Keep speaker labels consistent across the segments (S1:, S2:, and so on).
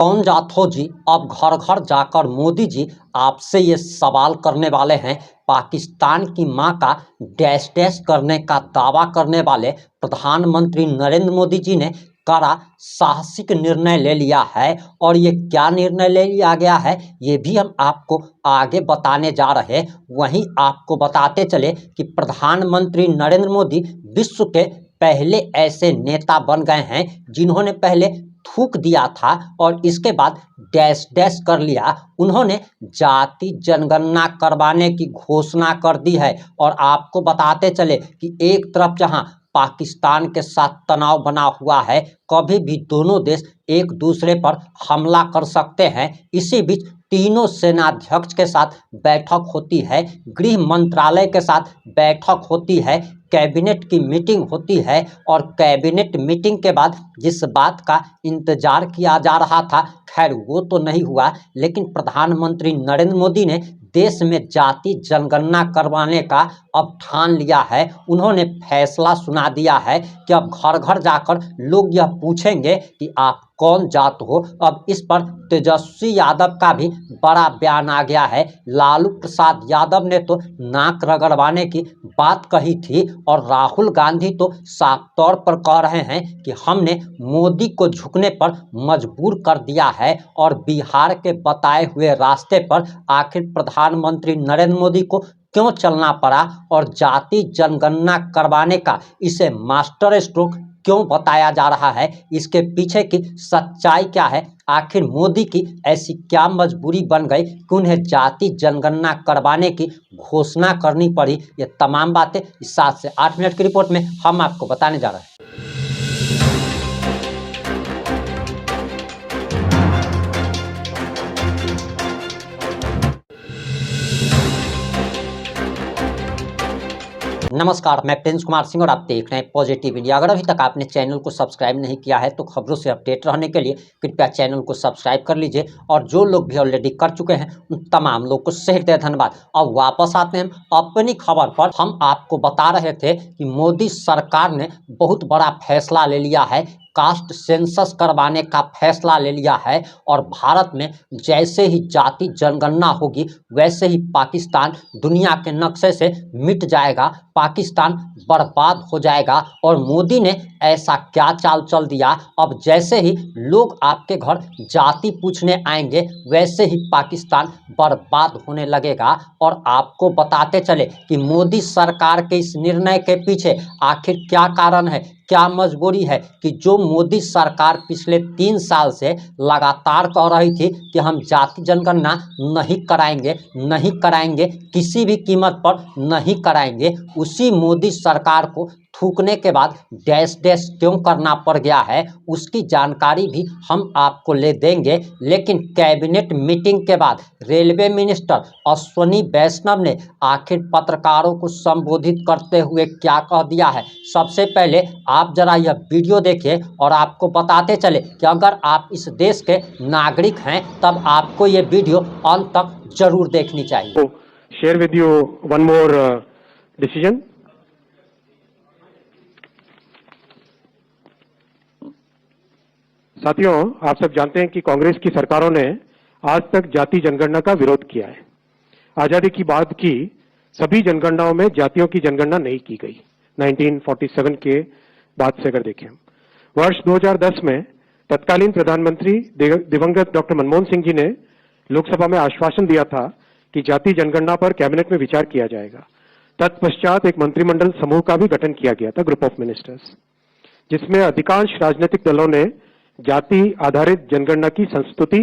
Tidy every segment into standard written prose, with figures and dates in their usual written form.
S1: कौन जात हो जी? अब घर घर जाकर मोदी जी आपसे ये सवाल करने वाले हैं। पाकिस्तान की मां का डैश डैश करने का दावा करने वाले प्रधानमंत्री नरेंद्र मोदी जी ने कड़ा साहसिक निर्णय ले लिया है। और ये क्या निर्णय ले लिया गया है ये भी हम आपको आगे बताने जा रहे हैं। वहीं आपको बताते चले कि प्रधानमंत्री नरेंद्र मोदी विश्व के पहले ऐसे नेता बन गए हैं जिन्होंने पहले थूक दिया था और इसके बाद डैश डैश कर लिया। उन्होंने जाति जनगणना करवाने की घोषणा कर दी है। और आपको बताते चले कि एक तरफ जहां पाकिस्तान के साथ तनाव बना हुआ है, कभी भी दोनों देश एक दूसरे पर हमला कर सकते हैं। इसी बीच तीनों सेनाध्यक्ष के साथ बैठक होती है, गृह मंत्रालय के साथ बैठक होती है, कैबिनेट की मीटिंग होती है। और कैबिनेट मीटिंग के बाद जिस बात का इंतजार किया जा रहा था, खैर वो तो नहीं हुआ, लेकिन प्रधानमंत्री नरेंद्र मोदी ने देश में जाति जनगणना करवाने का अब ठान लिया है। उन्होंने फैसला सुना दिया है कि अब घर घर जाकर लोग यह पूछेंगे कि आप कौन जात हो। अब इस पर तेजस्वी यादव का भी बड़ा बयान आ गया है। लालू प्रसाद यादव ने तो नाक रगड़वाने की बात कही थी और राहुल गांधी तो साफ तौर पर कह रहे हैं कि हमने मोदी को झुकने पर मजबूर कर दिया है। और बिहार के बताए हुए रास्ते पर आखिर प्रधानमंत्री नरेंद्र मोदी को क्यों चलना पड़ा और जाति जनगणना करवाने का इसे मास्टर स्ट्रोक क्यों बताया जा रहा है, इसके पीछे की सच्चाई क्या है, आखिर मोदी की ऐसी क्या मजबूरी बन गई कि उन्हें जाति जनगणना करवाने की घोषणा करनी पड़ी, ये तमाम बातें इस 7 से 8 मिनट की रिपोर्ट में हम आपको बताने जा रहे हैं। नमस्कार, मैं प्रिंस कुमार सिंह और आप देख रहे हैं पॉजिटिव इंडिया। अगर अभी तक आपने चैनल को सब्सक्राइब नहीं किया है तो खबरों से अपडेट रहने के लिए कृपया चैनल को सब्सक्राइब कर लीजिए। और जो लोग भी ऑलरेडी कर चुके हैं उन तमाम लोग को हृदय धन्यवाद। अब वापस आते हैं अपनी खबर पर। हम आपको बता रहे थे कि मोदी सरकार ने बहुत बड़ा फैसला ले लिया है, कास्ट सेंसस करवाने का फैसला ले लिया है। और भारत में जैसे ही जाति जनगणना होगी वैसे ही पाकिस्तान दुनिया के नक्शे से मिट जाएगा, पाकिस्तान बर्बाद हो जाएगा। और मोदी ने ऐसा क्या चाल चल दिया, अब जैसे ही लोग आपके घर जाति पूछने आएंगे वैसे ही पाकिस्तान बर्बाद होने लगेगा। और आपको बताते चले कि मोदी सरकार के इस निर्णय के पीछे आखिर क्या कारण है, क्या मजबूरी है कि जो मोदी सरकार पिछले 3 साल से लगातार कह रही थी कि हम जाति जनगणना नहीं कराएंगे, किसी भी कीमत पर नहीं कराएंगे, उसी मोदी सरकार को थूकने के बाद डैश डैश क्यों करना पड़ गया है उसकी जानकारी भी हम आपको ले देंगे। लेकिन कैबिनेट मीटिंग के बाद रेलवे मिनिस्टर अश्विनी वैष्णव ने आखिर पत्रकारों को संबोधित करते हुए क्या कह दिया है, सबसे पहले आप जरा यह वीडियो देखिए और आपको बताते चले कि अगर आप इस देश के नागरिक हैं तब आपको ये वीडियो अंत तक जरूर देखनी चाहिए।
S2: Share with you one more decision. साथियों, आप सब जानते हैं कि कांग्रेस की सरकारों ने आज तक जाति जनगणना का विरोध किया है। आजादी की बाद की सभी जनगणनाओं में जातियों की जनगणना नहीं की गई। 1947 के बाद से अगर देखें, वर्ष 2010 में तत्कालीन प्रधानमंत्री दिवंगत डॉक्टर मनमोहन सिंह जी ने लोकसभा में आश्वासन दिया था कि जाति जनगणना पर कैबिनेट में विचार किया जाएगा। तत्पश्चात एक मंत्रिमंडल समूह का भी गठन किया गया था, ग्रुप ऑफ मिनिस्टर्स, जिसमें अधिकांश राजनीतिक दलों ने जाति आधारित जनगणना की संस्तुति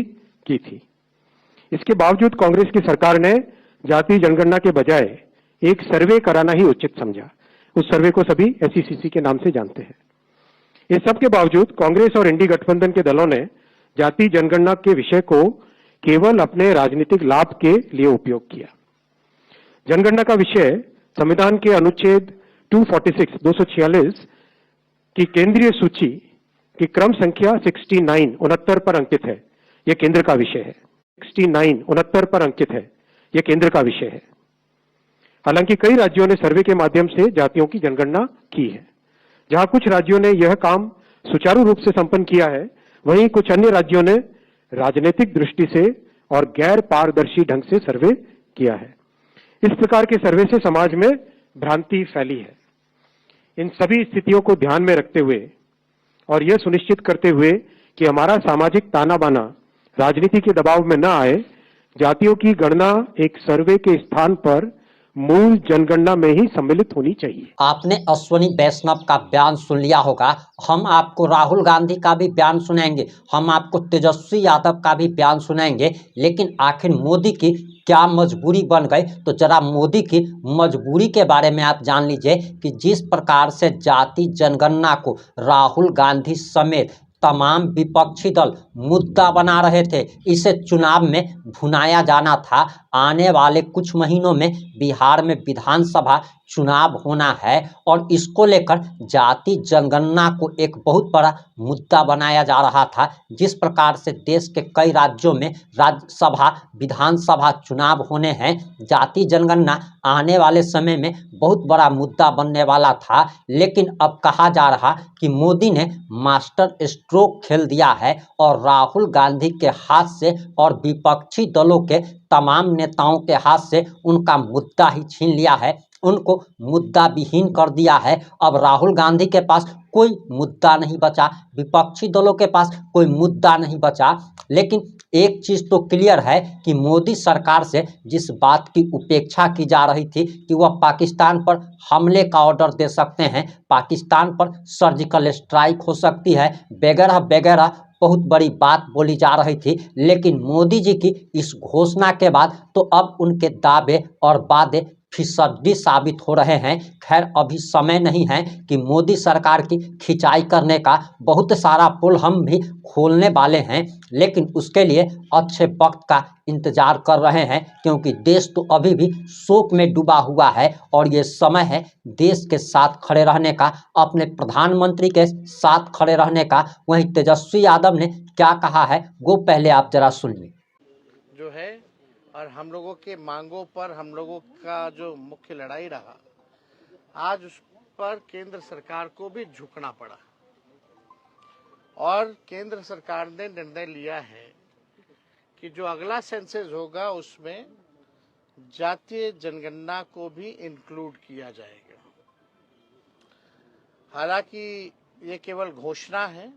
S2: की थी। इसके बावजूद कांग्रेस की सरकार ने जाति जनगणना के बजाय एक सर्वे कराना ही उचित समझा। उस सर्वे को सभी SECC के नाम से जानते हैं। इस सब के बावजूद कांग्रेस और इंडी गठबंधन के दलों ने जाति जनगणना के विषय को केवल अपने राजनीतिक लाभ के लिए उपयोग किया। जनगणना का विषय संविधान के अनुच्छेद 246 की केंद्रीय सूची की क्रम संख्या 69 पर अंकित है। यह केंद्र का विषय है। 69 पर अंकित है। यह केंद्र का विषय है। हालांकि कई राज्यों ने सर्वे के माध्यम से जातियों की जनगणना की है। जहां कुछ राज्यों ने यह काम सुचारू रूप से संपन्न किया है, वहीं कुछ अन्य राज्यों ने राजनीतिक दृष्टि से और गैर पारदर्शी ढंग से सर्वे किया है। इस प्रकार के सर्वे से समाज में भ्रांति फैली है। इन सभी स्थितियों को ध्यान में रखते हुए और यह सुनिश्चित करते हुए कि हमारा सामाजिक ताना बाना राजनीति के दबाव में न आए, जातियों की गणना एक सर्वे के स्थान पर मूल जनगणना में ही सम्मिलित होनी चाहिए।
S1: आपने अश्विनी वैष्णव का बयान सुन लिया होगा। हम आपको राहुल गांधी का भी बयान सुनाएंगे, हम आपको तेजस्वी यादव का भी बयान सुनाएंगे। लेकिन आखिर मोदी की क्या मजबूरी बन गई, तो जरा मोदी की मजबूरी के बारे में आप जान लीजिए कि जिस प्रकार से जाति जनगणना को राहुल गांधी समेत तमाम विपक्षी दल मुद्दा बना रहे थे, इसे चुनाव में भुनाया जाना था। आने वाले कुछ महीनों में बिहार में विधानसभा चुनाव होना है और इसको लेकर जाति जनगणना को एक बहुत बड़ा मुद्दा बनाया जा रहा था। जिस प्रकार से देश के कई राज्यों में राज्यसभा विधानसभा चुनाव होने हैं, जाति जनगणना आने वाले समय में बहुत बड़ा मुद्दा बनने वाला था। लेकिन अब कहा जा रहा कि मोदी ने मास्टर स्ट्रोक खेल दिया है और राहुल गांधी के हाथ से और विपक्षी दलों के तमाम नेताओं के हाथ से उनका मुद्दा ही छीन लिया है, उनको मुद्दा विहीन कर दिया है। अब राहुल गांधी के पास कोई मुद्दा नहीं बचा, विपक्षी दलों के पास कोई मुद्दा नहीं बचा। लेकिन एक चीज़ तो क्लियर है कि मोदी सरकार से जिस बात की उपेक्षा की जा रही थी कि वह पाकिस्तान पर हमले का ऑर्डर दे सकते हैं, पाकिस्तान पर सर्जिकल स्ट्राइक हो सकती है, वगैरह वगैरह बहुत बड़ी बात बोली जा रही थी। लेकिन मोदी जी की इस घोषणा के बाद तो अब उनके दावे और वादे फीसदी साबित हो रहे हैं। खैर, अभी समय नहीं है कि मोदी सरकार की खिंचाई करने का, बहुत सारा पोल हम भी खोलने वाले हैं, लेकिन उसके लिए अच्छे वक्त का इंतजार कर रहे हैं, क्योंकि देश तो अभी भी शोक में डूबा हुआ है और ये समय है देश के साथ खड़े रहने का, अपने प्रधानमंत्री के साथ खड़े रहने का। वहीं तेजस्वी यादव ने क्या कहा है वो पहले आप जरा सुनिए।
S3: जो है और हम लोगों के मांगों पर हम लोगों का जो मुख्य लड़ाई रहा, आज उस पर केंद्र सरकार को भी झुकना पड़ा और केंद्र सरकार ने निर्णय लिया है कि जो अगला सेंसस होगा उसमें जातीय जनगणना को भी इंक्लूड किया जाएगा। हालांकि ये केवल घोषणा है,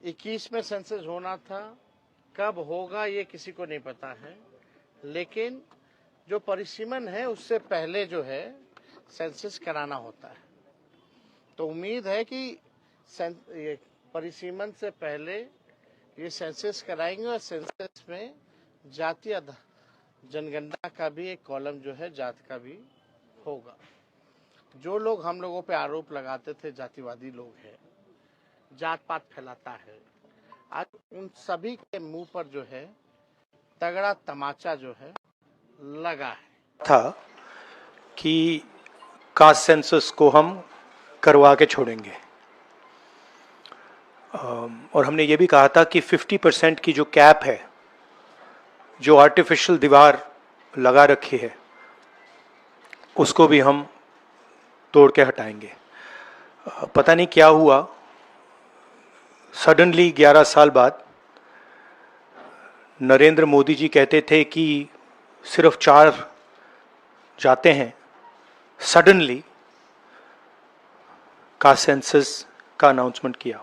S3: 21 में सेंसस होना था, कब होगा ये किसी को नहीं पता है, लेकिन जो परिसीमन है उससे पहले जो है सेंसस कराना होता है। तो उम्मीद है कि ये परिसीमन से पहले ये सेंसस कराएंगे और सेंसस में जातीय जनगणना का भी एक कॉलम जो है जात का भी होगा। जो लोग हम लोगों पे आरोप लगाते थे जातिवादी लोग हैं, जात पात फैलाता है, आज उन सभी के मुंह पर जो है तगड़ा तमाचा जो है लगा है।
S4: था कि कास्ट सेंसस को हम करवा के छोड़ेंगे और हमने ये भी कहा था कि 50% की जो कैप है, जो आर्टिफिशियल दीवार लगा रखी है, उसको भी हम तोड़ के हटाएंगे। पता नहीं क्या हुआ, सडनली 11 साल बाद नरेंद्र मोदी जी कहते थे कि सिर्फ 4 जाते हैं, सडनली कास्ट सेंसस का अनाउंसमेंट किया।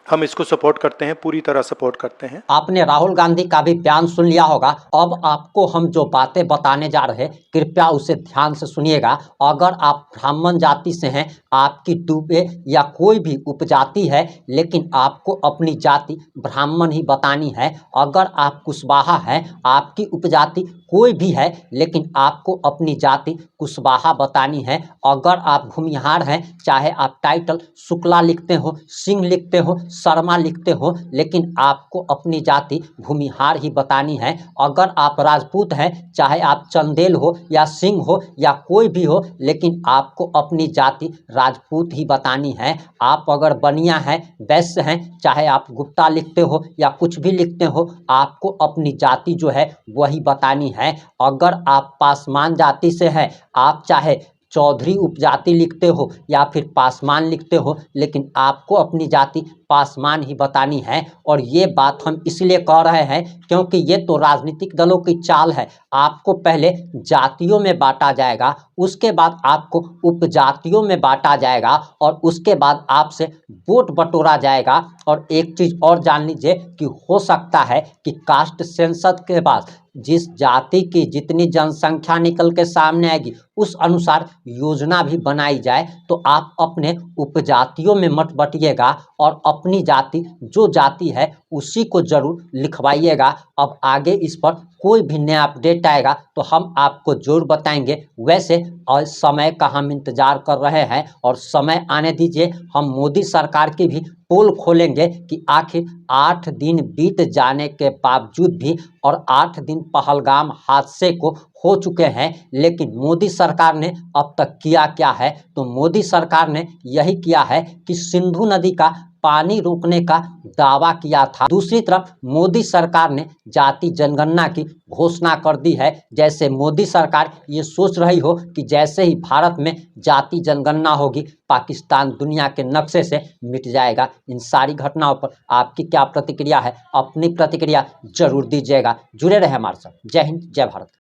S4: हम इसको सपोर्ट करते हैं, पूरी तरह सपोर्ट करते हैं।
S1: आपने राहुल गांधी का भी बयान सुन लिया होगा। अब आपको हम जो बातें बताने जा रहे हैं, कृपया उसे ध्यान से सुनिएगा। अगर आप ब्राह्मण जाति से हैं, आपकी दुबे या कोई भी उपजाति है, लेकिन आपको अपनी जाति ब्राह्मण ही बतानी है। अगर आप कुशवाहा हैं, आपकी उपजाति कोई भी है, लेकिन आपको अपनी जाति कुशवाहा बतानी है। अगर आप भूमिहार हैं, चाहे आप टाइटल शुक्ला लिखते हो, सिंह लिखते हो, शर्मा लिखते हो, लेकिन आपको अपनी जाति भूमिहार ही बतानी है। अगर आप राजपूत हैं, चाहे आप चंदेल हो या सिंह हो या कोई भी हो, लेकिन आपको अपनी जाति राजपूत ही बतानी है। आप अगर बनिया हैं, वैश्य हैं, चाहे आप गुप्ता लिखते हो या कुछ भी लिखते हो, आपको अपनी जाति जो है वही बतानी है। अगर आप पासवान जाति से हैं, आप चाहे चौधरी उपजाति लिखते हो या फिर पासवान लिखते हो, लेकिन आपको अपनी जाति पासवान ही बतानी है। और ये बात हम इसलिए कह रहे हैं क्योंकि ये तो राजनीतिक दलों की चाल है। आपको पहले जातियों में बांटा जाएगा, उसके बाद आपको उपजातियों में बांटा जाएगा और उसके बाद आपसे वोट बटोरा जाएगा। और एक चीज़ और जान लीजिए कि हो सकता है कि कास्ट सेंसस के बाद जिस जाति की जितनी जनसंख्या निकल के सामने आएगी उस अनुसार योजना भी बनाई जाए, तो आप अपने उपजातियों में मत बटिएगा और अपनी जाति जो जाति है उसी को जरूर लिखवाइएगा। अब आगे इस पर कोई भी नया अपडेट आएगा तो हम आपको जरूर बताएंगे। वैसे और समय का हम इंतजार कर रहे हैं और समय आने दीजिए, हम मोदी सरकार की भी पोल खोलेंगे कि आखिर 8 दिन बीत जाने के बावजूद भी, और 8 दिन पहलगाम हादसे को हो चुके हैं, लेकिन मोदी सरकार ने अब तक किया क्या है? तो मोदी सरकार ने यही किया है कि सिंधु नदी का पानी रोकने का दावा किया था। दूसरी तरफ मोदी सरकार ने जाति जनगणना की घोषणा कर दी है। जैसे मोदी सरकार ये सोच रही हो कि जैसे ही भारत में जाति जनगणना होगी पाकिस्तान दुनिया के नक्शे से मिट जाएगा। इन सारी घटनाओं पर आपकी क्या प्रतिक्रिया है? अपनी प्रतिक्रिया जरूर दीजिएगा। जुड़े रहे हमारे साथ। जय हिंद, जय भारत।